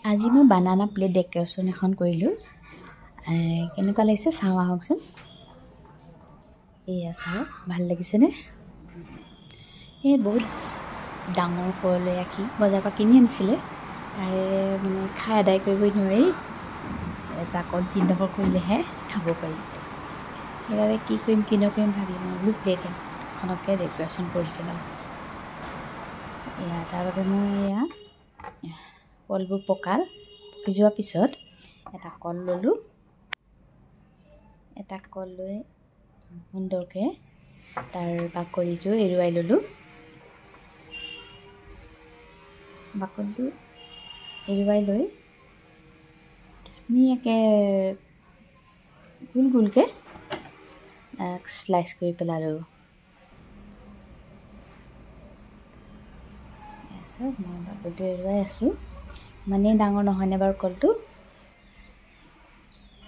আজি মই বানানা plate decoration এখন কৰিলোঁ। কেনেকুৱা লাগিছে চাওঁ আহকচোন। এয়া চাওক, ভাল লাগিছেনে? এই বহুত ডাঙৰ কল এআখি বজাৰৰ পৰা কিনি আনিছিলে। তাৰে মানে খাই আদায় কৰিবই নোৱাৰি, এটা কল 3 কৰিলেহে খাব পাৰি। সেইবাবে কি কৰিম ভাবি মই বোলো প্লেট এখনকে ডেকৰেশ্যন কৰি পেলাওঁ। এয়া তাৰ বাবে মই এয়া কলবোৰ পকি যোৱাৰ পিছত এটা কল ল'লোঁ। এটা কল লৈ সুন্দৰকৈ তাৰ বাকলিটো এৰুৱাই ল'লোঁ। বাকলিটো এৰুৱাই লৈ ধুনীয়াকৈ গোলকৈ স্লাইচ কৰি পেলালোঁ। মই বাকলিটো এৰুৱাই আছোঁ, ইমানেই ডাঙৰ নহয়নে বাৰু কলটো।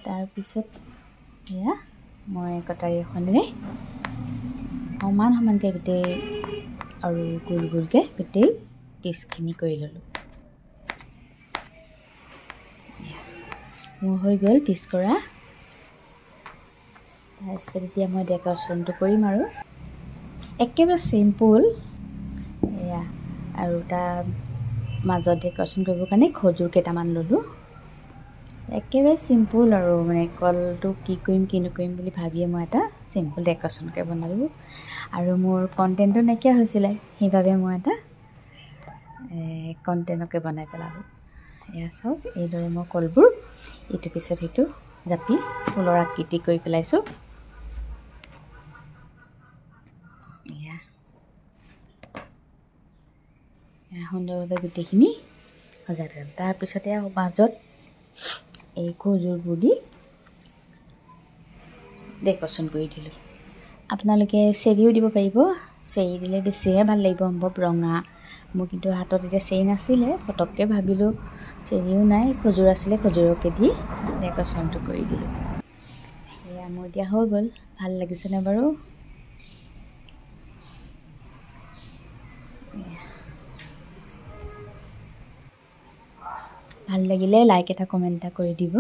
তাৰপিছত এয়া মই কটাৰী এখনেৰে সমানকৈ গোটেই আৰু গোলকৈ গোটেই পিচখিনি কৰি ল'লোঁ। মোৰ হৈ গ'ল পিচ কৰা। তাৰপিছত এতিয়া মই ডেকৰেশ্যনটো কৰিম আৰু একেবাৰে চিম্পুল। এয়া আৰু তাৰ মাজত ডেকৰেশ্যন কৰিবৰ কাৰণে খজুৰ কেইটামান ল'লোঁ। একেবাৰে চিম্পুল আৰু মানে কলটো কি নকৰিম বুলি ভাবিয়ে মই এটা চিম্পুল ডেকৰেশ্যনকৈ বনালোঁ। আৰু মোৰ কণ্টেণ্টটো নাইকিয়া হৈছিলে, সেইবাবে মই এটা কণ্টেণ্টকে বনাই পেলালোঁ। এয়া চাওক, এইদৰে মই কলবোৰ ইটোৰ পিছত সিটো জাপি ফুলৰ আকৃতি কৰি পেলাইছোঁ। সুন্দৰভাৱে গোটেইখিনি সজাই পেলালোঁ। তাৰপিছতে মাজত এই খজুৰবোৰ দি ডেকৰেশ্যন কৰি দিলোঁ। আপোনালোকে চেৰিও দিব পাৰিব, চেৰি দিলে বেছিহে ভাল লাগিব সম্ভৱ, ৰঙা। মোৰ কিন্তু হাতত এতিয়া চেৰি নাছিলে, পটককৈ ভাবিলোঁ চেৰিও নাই, খজুৰ আছিলে, খজুৰকে দি ডেকৰেশ্যনটো কৰি দিলোঁ। সেয়া মোৰ এতিয়া হৈ গ'ল। ভাল লাগিছেনে বাৰু? ভাল লাগিলে লাইক এটা কমেণ্ট এটা কৰি দিব।